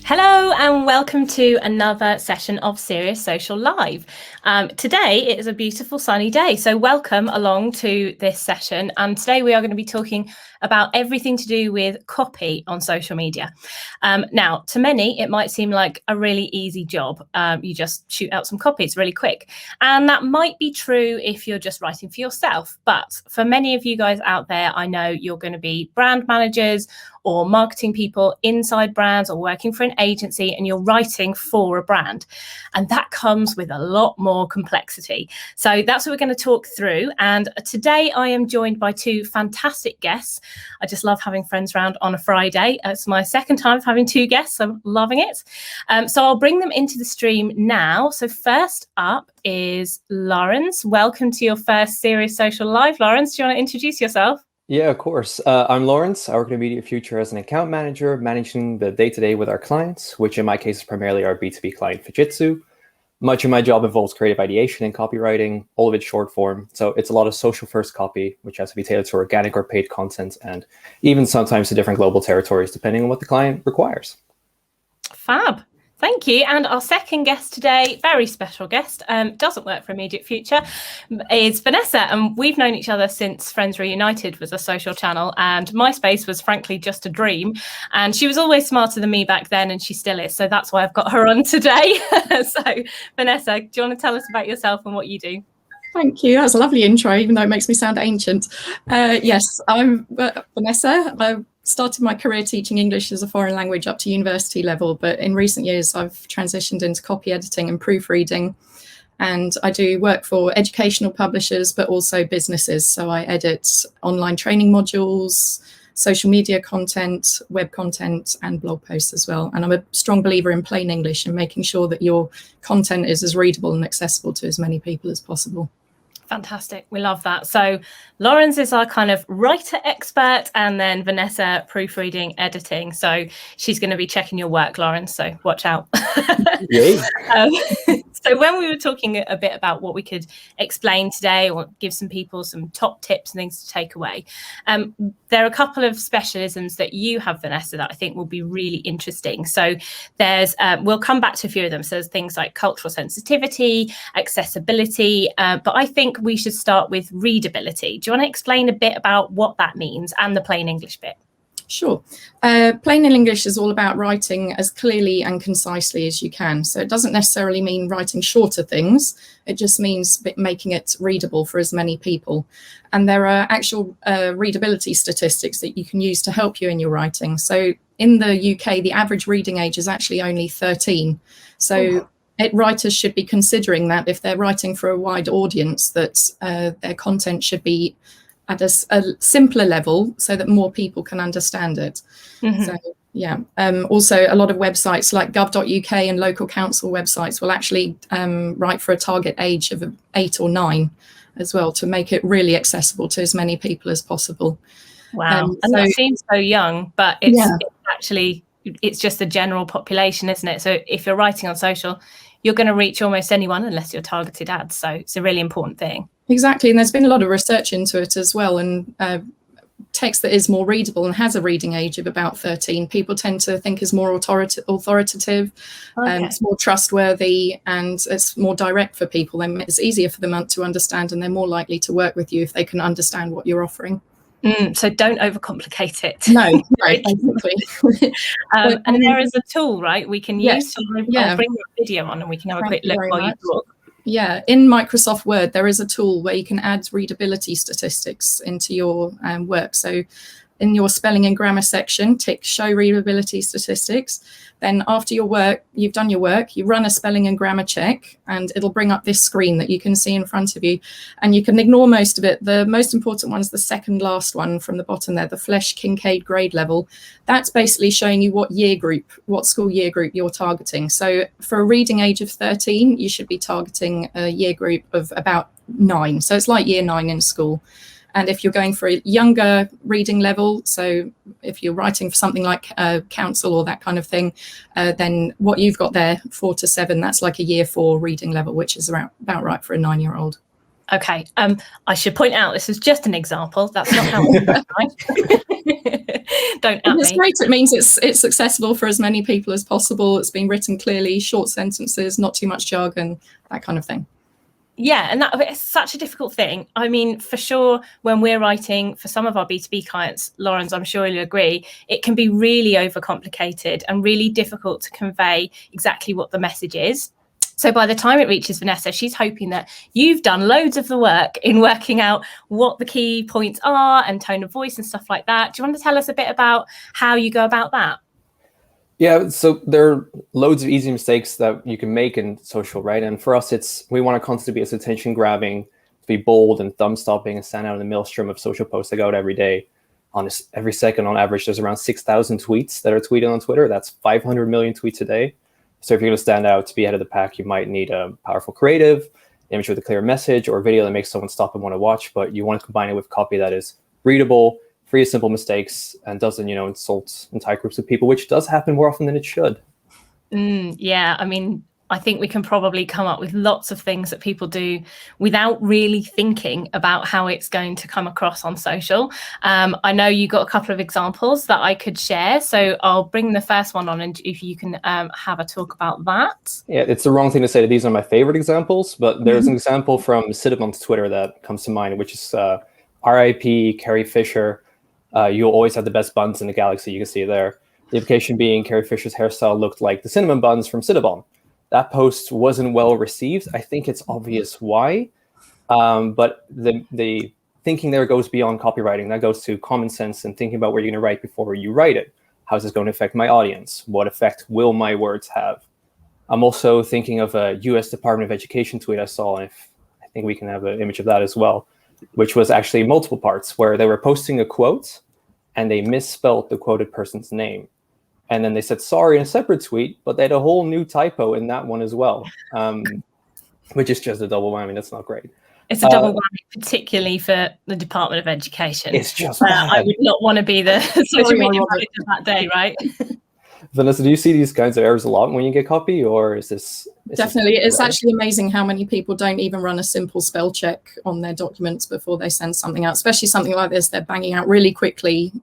Hello and welcome to another session of Serious Social Live. Today it is a beautiful sunny day, so welcome along to this session. And today we are going to be talking about everything to do with copy on social media. Now, to many, it might seem like a really easy job. You just shoot out some copy, it's really quick. And that might be true if you're just writing for yourself. But for many of you guys out there, I know you're going to be brand managers or marketing people inside brands or working for an agency, and you're writing for a brand. And that comes with a lot more complexity. So that's what we're going to talk through. And today I am joined by two fantastic guests. I just love having friends around on a Friday. It's my second time of having two guests. I'm loving it. So I'll bring them into the stream now. So first up is Lawrence. Welcome to your first Serious Social Live. Lawrence, do you want to introduce yourself? Yeah, of course. I'm Lawrence. I work in Immediate Future as an account manager, managing the day-to-day with our clients, which in my case is primarily our B2B client, Fujitsu. Much of my job involves creative ideation and copywriting, all of it short form. So it's a lot of social first copy, which has to be tailored to organic or paid content, and even sometimes to different global territories, depending on what the client requires. Fab. Thank you. And our second guest today, very special guest, doesn't work for Immediate Future, is Vanessa. And we've known each other since Friends Reunited was a social channel, and MySpace was frankly just a dream. And she was always smarter than me back then, and she still is. So that's why I've got her on today. So Vanessa, do you want to tell us about yourself and what you do? Thank you. That was a lovely intro, even though it makes me sound ancient. Yes, I'm Vanessa. I started my career teaching English as a foreign language up to university level, but in recent years I've transitioned into copy editing and proofreading, and I do work for educational publishers but also businesses. So I edit online training modules, social media content, web content and blog posts as well. And I'm a strong believer in plain English and making sure that your content is as readable and accessible to as many people as possible. Fantastic. We love that. So Lawrence is our kind of writer expert, and then Vanessa proofreading, editing. So she's going to be checking your work, Lawrence. So watch out. So when we were talking a bit about what we could explain today or give some people some top tips and things to take away, there are a couple of specialisms that you have, Vanessa, that I think will be really interesting. So there's, we'll come back to a few of them. So there's things like cultural sensitivity, accessibility, but I think we should start with readability. Do you want to explain a bit about what that means and the plain English bit? Sure. Plain English is all about writing as clearly and concisely as you can. So it doesn't necessarily mean writing shorter things. It just means making it readable for as many people. And there are actual readability statistics that you can use to help you in your writing. So in the UK, the average reading age is actually only 13. So writers should be considering that if they're writing for a wide audience, that their content should be at a simpler level so that more people can understand it. Mm-hmm. So yeah, also a lot of websites like gov.uk and local council websites will actually write for a target age of 8 or 9 as well, to make it really accessible to as many people as possible. Wow. And that seems so young, but it's actually, it's just the general population, isn't it? So if you're writing on social, you're going to reach almost anyone unless you're targeted ads. So it's a really important thing. Exactly. And there's been a lot of research into it as well. And text that is more readable and has a reading age of about 13, people tend to think is more authoritative, and it's more trustworthy, and it's more direct for people. And it's easier for them to understand, and they're more likely to work with you if they can understand what you're offering. So don't overcomplicate it. No, right, exactly. And there is a tool, right? We can use to bring the video on, and we can have a quick look while you talk. Yeah, in Microsoft Word, there is a tool where you can add readability statistics into your work. So in your spelling and grammar section, tick show readability statistics. Then after you've done your work, you run a spelling and grammar check, and it'll bring up this screen that you can see in front of you. And you can ignore most of it. The most important one is the second last one from the bottom there, the Flesch Kincaid grade level. That's basically showing you what school year group you're targeting. So for a reading age of 13, you should be targeting a year group of about 9. So it's like year 9 in school. And if you're going for a younger reading level, so if you're writing for something like council or that kind of thing, then what you've got there, 4 to 7, that's like a year 4 reading level, which is about right for a 9-year-old. Okay. I should point out this is just an example. That's not how it works, right? Don't at It's me. great. It means it's accessible for as many people as possible. It's been written clearly, short sentences, not too much jargon, that kind of thing. Yeah, and it's such a difficult thing. I mean, for sure, when we're writing for some of our B2B clients, Lawrence, I'm sure you'll agree, it can be really overcomplicated and really difficult to convey exactly what the message is. So by the time it reaches Vanessa, she's hoping that you've done loads of the work in working out what the key points are and tone of voice and stuff like that. Do you want to tell us a bit about how you go about that? Yeah, so there are loads of easy mistakes that you can make in social, right? And for us, we want to constantly be as attention grabbing, to be bold and thumb stopping and stand out in the maelstrom of social posts that go out every day. Every second, on average, there's around 6,000 tweets that are tweeted on Twitter. That's 500 million tweets a day. So if you're going to stand out, to be ahead of the pack, you might need a powerful creative, image with a clear message, or a video that makes someone stop and want to watch. But you want to combine it with copy that is readable, free of simple mistakes, and doesn't, insult entire groups of people, which does happen more often than it should. Yeah, I mean, I think we can probably come up with lots of things that people do without really thinking about how it's going to come across on social. I know you got a couple of examples that I could share, so I'll bring the first one on, and if you can have a talk about that. Yeah, it's the wrong thing to say that these are my favorite examples, but there's an example from Cinnabon's Twitter that comes to mind, which is RIP Carrie Fisher. You'll always have the best buns in the galaxy. You can see it there. The implication being Carrie Fisher's hairstyle looked like the cinnamon buns from Cinnabon. That post wasn't well received. I think it's obvious why, but the thinking there goes beyond copywriting. That goes to common sense and thinking about what you're going to write before you write it. How's this going to affect my audience? What effect will my words have? I'm also thinking of a US Department of Education tweet I saw, and I think we can have an image of that as well, which was actually multiple parts where they were posting a quote and they misspelled the quoted person's name. And then they said sorry in a separate tweet, but they had a whole new typo in that one as well, which is just a double whammy. That's not great. It's a double whammy, particularly for the Department of Education. It's just bad. I would not want to be the social media manager that day, right? Vanessa, do you see these kinds of errors a lot when you get copy, or is this... Definitely. It's actually amazing how many people don't even run a simple spell check on their documents before they send something out, especially something like this. They're banging out really quickly.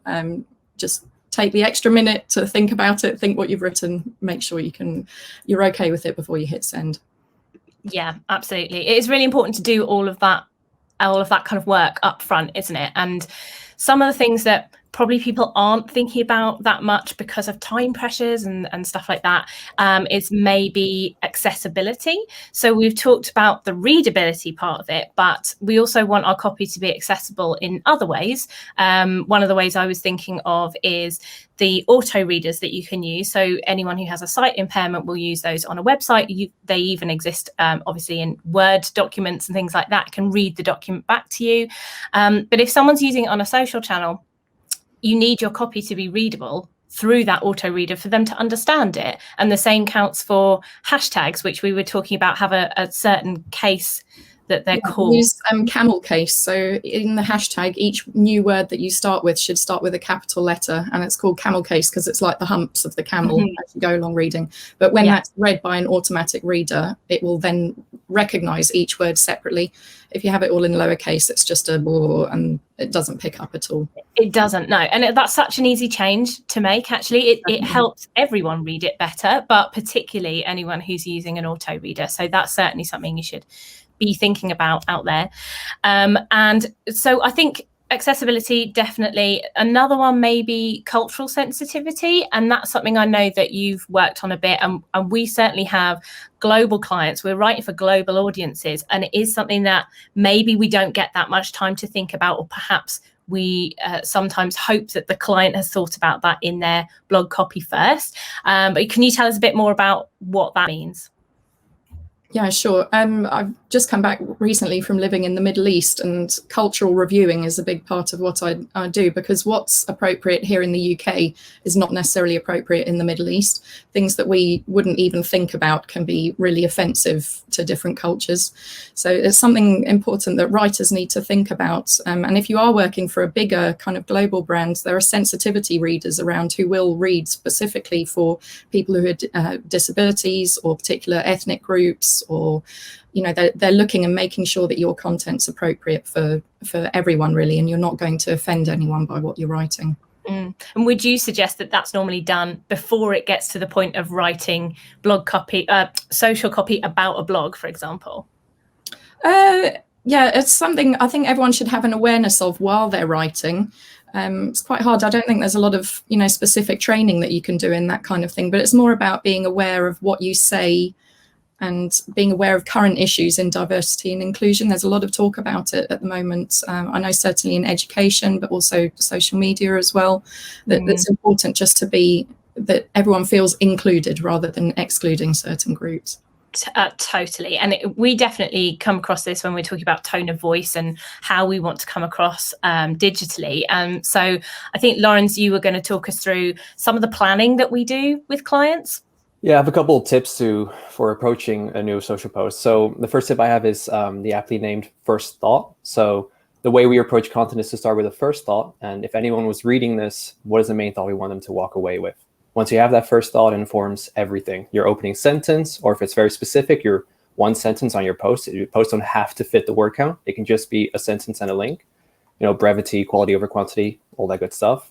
Just take the extra minute to think about it, think what you've written, make sure you're okay with it before you hit send. Yeah, absolutely. It is really important to do all of that kind of work up front, isn't it? And some of the things that probably people aren't thinking about that much because of time pressures and stuff like that is maybe accessibility. So we've talked about the readability part of it, but we also want our copy to be accessible in other ways. One of the ways I was thinking of is the auto readers that you can use. So anyone who has a sight impairment will use those on a website. They even exist, obviously, in Word documents and things like that, can read the document back to you. But if someone's using it on a social channel, you need your copy to be readable through that auto reader for them to understand it. And the same counts for hashtags, which we were talking about have a certain case that they're called. Use camel case. So in the hashtag, each new word that you start with should start with a capital letter, and it's called camel case because it's like the humps of the camel as you go along reading. But when that's read by an automatic reader, it will then recognize each word separately. If you have it all in lowercase, it's just a blah, and it doesn't pick up at all. It doesn't, no. And that's such an easy change to make, actually. It helps everyone read it better, but particularly anyone who's using an auto reader. So that's certainly something you should be thinking about out there. And so I think accessibility, definitely. Another one may be cultural sensitivity, and that's something I know that you've worked on a bit, and we certainly have global clients. We're writing for global audiences, and it is something that maybe we don't get that much time to think about, or perhaps we sometimes hope that the client has thought about that in their blog copy first. But can you tell us a bit more about what that means? Yeah, sure. I've just come back recently from living in the Middle East, and cultural reviewing is a big part of what I do, because what's appropriate here in the UK is not necessarily appropriate in the Middle East. Things that we wouldn't even think about can be really offensive to different cultures. So it's something important that writers need to think about. And if you are working for a bigger kind of global brand, there are sensitivity readers around who will read specifically for people who have disabilities or particular ethnic groups, audience, or they're looking and making sure that your content's appropriate for everyone, really, and you're not going to offend anyone by what you're writing. And would you suggest that that's normally done before it gets to the point of writing blog copy, social copy about a blog, for example? Yeah, it's something I think everyone should have an awareness of while they're writing. It's quite hard. I don't think there's a lot of specific training that you can do in that kind of thing, but it's more about being aware of what you say and being aware of current issues in diversity and inclusion. There's a lot of talk about it at the moment. I know certainly in education, but also social media as well, that it's important just to be that everyone feels included rather than excluding certain groups. Totally. And we definitely come across this when we're talking about tone of voice and how we want to come across digitally. So I think, Lawrence, you were going to talk us through some of the planning that we do with clients. Yeah, I have a couple of tips for approaching a new social post. So the first tip I have is the aptly named first thought. So the way we approach content is to start with a first thought. And if anyone was reading this, what is the main thought we want them to walk away with? Once you have that first thought, it informs everything. Your opening sentence, or if it's very specific, your one sentence on your post. Your posts don't have to fit the word count. It can just be a sentence and a link. Brevity, quality over quantity, all that good stuff.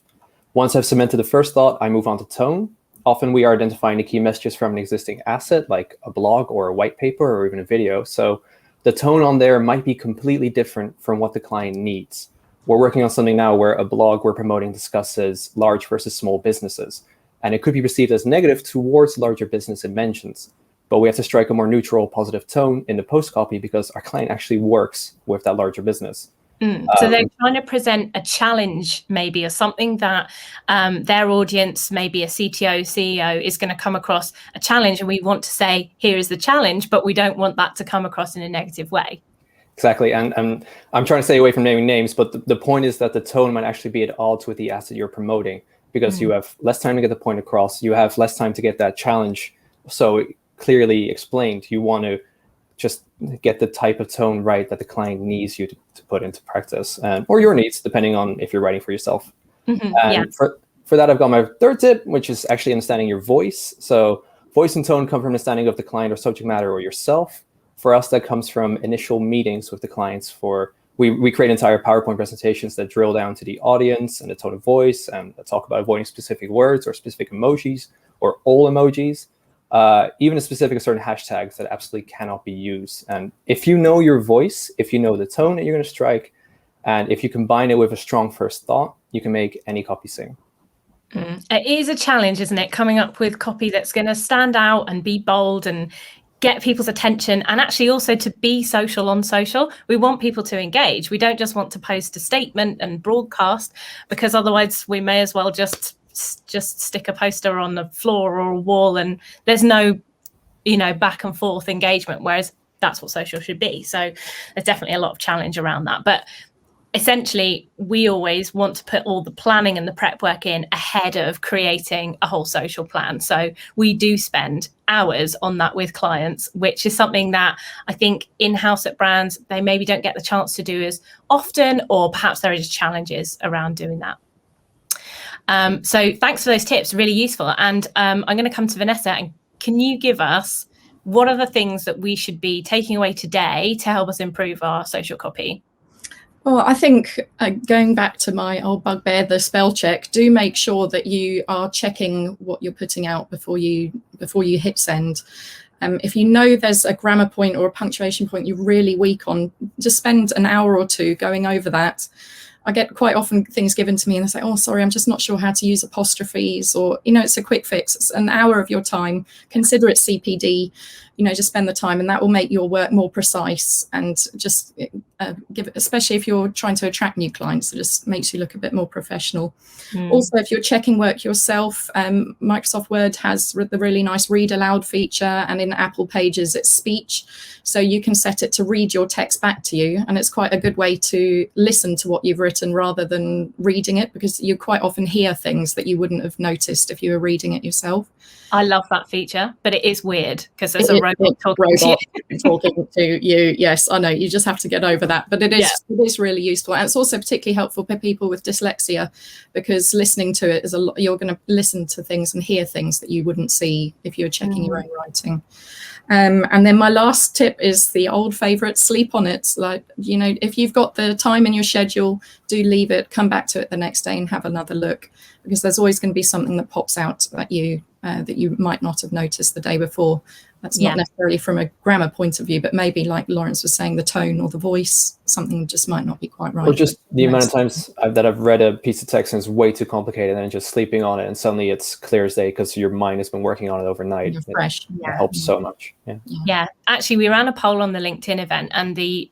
Once I've cemented the first thought, I move on to tone. Often we are identifying the key messages from an existing asset, like a blog or a white paper or even a video. So the tone on there might be completely different from what the client needs. We're working on something now where a blog we're promoting discusses large versus small businesses. And it could be perceived as negative towards larger business it mentions. But we have to strike a more neutral, positive tone in the post copy because our client actually works with that larger business. So they're trying to present a challenge, maybe, or something that their audience, maybe a CTO, CEO, is going to come across a challenge, and we want to say, here is the challenge, but we don't want that to come across in a negative way. Exactly. And I'm trying to stay away from naming names, but the point is that the tone might actually be at odds with the asset you're promoting, because you have less time to get the point across. You have less time to get that challenge so clearly explained. You want to just get the type of tone right that the client needs you to put into practice, or your needs, depending on if you're writing for yourself. And for that, I've got my third tip, which is actually understanding your voice. So voice and tone come from understanding of the client or subject matter or yourself. For us, that comes from initial meetings with the clients. We create entire PowerPoint presentations that drill down to the audience and the tone of voice, and that talk about avoiding specific words or specific emojis or all emojis. Even specific certain hashtags that absolutely cannot be used. And if you know your voice, if you know the tone that you're going to strike, and if you combine it with a strong first thought, you can make any copy sing. It is a challenge, isn't it? Coming up with copy that's going to stand out and be bold and get people's attention, and actually also to be social on social. We want people to engage. We don't just want to post a statement and broadcast, because otherwise we may as well just stick a poster on the floor or a wall and there's no back and forth engagement, whereas that's what social should be. So there's definitely a lot of challenge around that, but essentially we always want to put all the planning and the prep work in ahead of creating a whole social plan. So we do spend hours on that with clients, which is something that I think in-house at brands they maybe don't get the chance to do as often, or perhaps there are just challenges around doing that. So thanks for those tips, really useful. And I'm going to come to Vanessa, and can you give us what are the things that we should be taking away today to help us improve our social copy? Well, I think going back to my old bugbear, the spell check, do make sure that you are checking what you're putting out before you hit send. If you know there's a grammar point or a punctuation point you're really weak on, just spend an hour or two going over that. I get quite often things given to me and they say, oh, sorry, I'm just not sure how to use apostrophes, or, it's a quick fix. It's an hour of your time. Consider it CPD, just spend the time, and that will make your work more precise, and just give it, especially if you're trying to attract new clients, it just makes you look a bit more professional. Also, if you're checking work yourself, Microsoft Word has the really nice read aloud feature, and in Apple Pages it's speech, so you can set it to read your text back to you, and it's quite a good way to listen to what you've written written rather than reading it, because you quite often hear things that you wouldn't have noticed if you were reading it yourself. I love that feature, but it is weird because there's a robot talking to you. Talking to you. Yes, I know. You just have to get over that. But it is really useful. And it's also particularly helpful for people with dyslexia, because listening to it is a lot. You're going to listen to things and hear things that you wouldn't see if you were checking your own writing. And then my last tip is the old favorite: sleep on it. Like, you know, if you've got the time in your schedule, do leave it, come back to it the next day and have another look, because there's always going to be something that pops out at you that you might not have noticed the day before. That's not necessarily from a grammar point of view, but maybe, like Lawrence was saying, the tone or the voice, something just might not be quite right. Or just the amount of times that I've read a piece of text and it's way too complicated, and just sleeping on it, and suddenly it's clear as day because your mind has been working on it overnight. You're fresh. It helps so much. Yeah. Actually, we ran a poll on the LinkedIn event, and the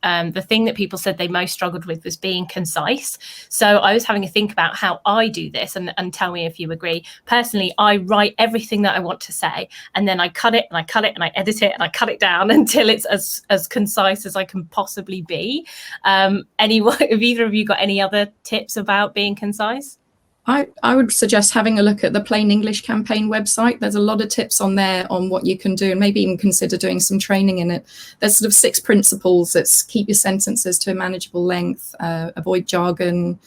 thing that people said they most struggled with was being concise. So I was having a think about how I do this, and tell me if you agree. Personally, I write everything that I want to say, and then I cut it and I cut it and I edit it and I cut it down until it's as concise as I can possibly be. Have either of you got any other tips about being concise? I would suggest having a look at the Plain English Campaign website. There's a lot of tips on there on what you can do, and maybe even consider doing some training in it. There's sort of 6 principles. It's keep your sentences to a manageable length, avoid jargon,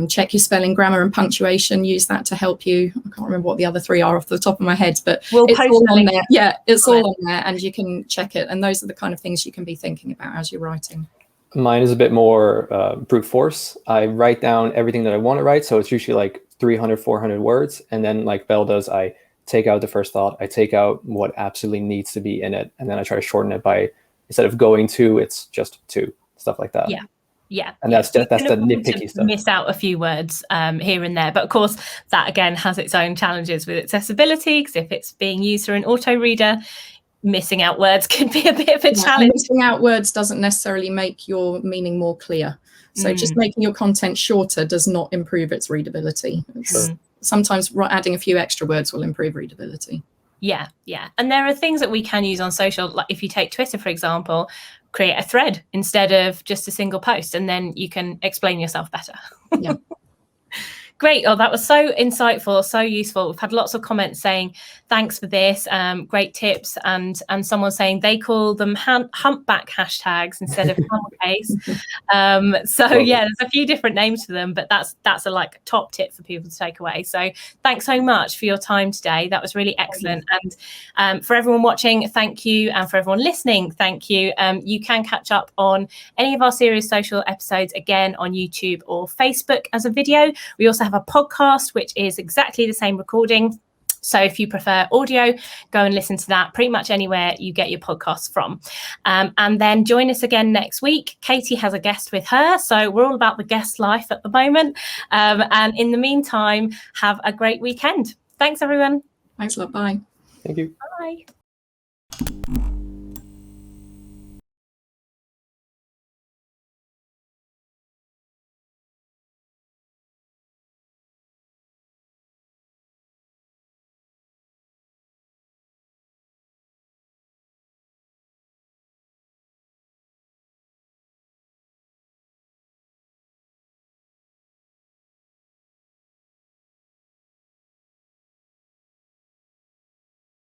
check your spelling, grammar and punctuation. Use that to help you. I can't remember what the other 3 are off the top of my head, but it's all on there. Yeah, it's all on there, and you can check it. And those are the kind of things you can be thinking about as you're writing. Mine is a bit more brute force. I write down everything that I want to write. So it's usually like 300, 400 words. And then, like Belle does, I take out the first thought. I take out what absolutely needs to be in it. And then I try to shorten it by, instead of going to, it's just to, stuff like that. Yeah. And that's the nitpicky stuff. Miss out a few words here and there. But of course, that again has its own challenges with accessibility, because if it's being used through an auto reader, missing out words can be a bit of a challenge. Missing out words doesn't necessarily make your meaning more clear. So just making your content shorter does not improve its readability. Sometimes adding a few extra words will improve readability. Yeah. And there are things that we can use on social, like if you take Twitter, for example, create a thread instead of just a single post, and then you can explain yourself better. Yeah. Great. Oh, that was so insightful, so useful. We've had lots of comments saying, thanks for this, great tips. And someone saying they call them humpback hashtags instead of camel case. Yeah, there's a few different names for them, but that's a like top tip for people to take away. So thanks so much for your time today. That was really excellent. And for everyone watching, thank you. And for everyone listening, thank you. You can catch up on any of our Serious Social episodes again on YouTube or Facebook as a video. We also have a podcast, which is exactly the same recording. So if you prefer audio, go and listen to that pretty much anywhere you get your podcasts from. And then join us again next week. Katie has a guest with her. So we're all about the guest life at the moment. And in the meantime, have a great weekend. Thanks, everyone. Thanks a lot. Bye. Thank you. Bye.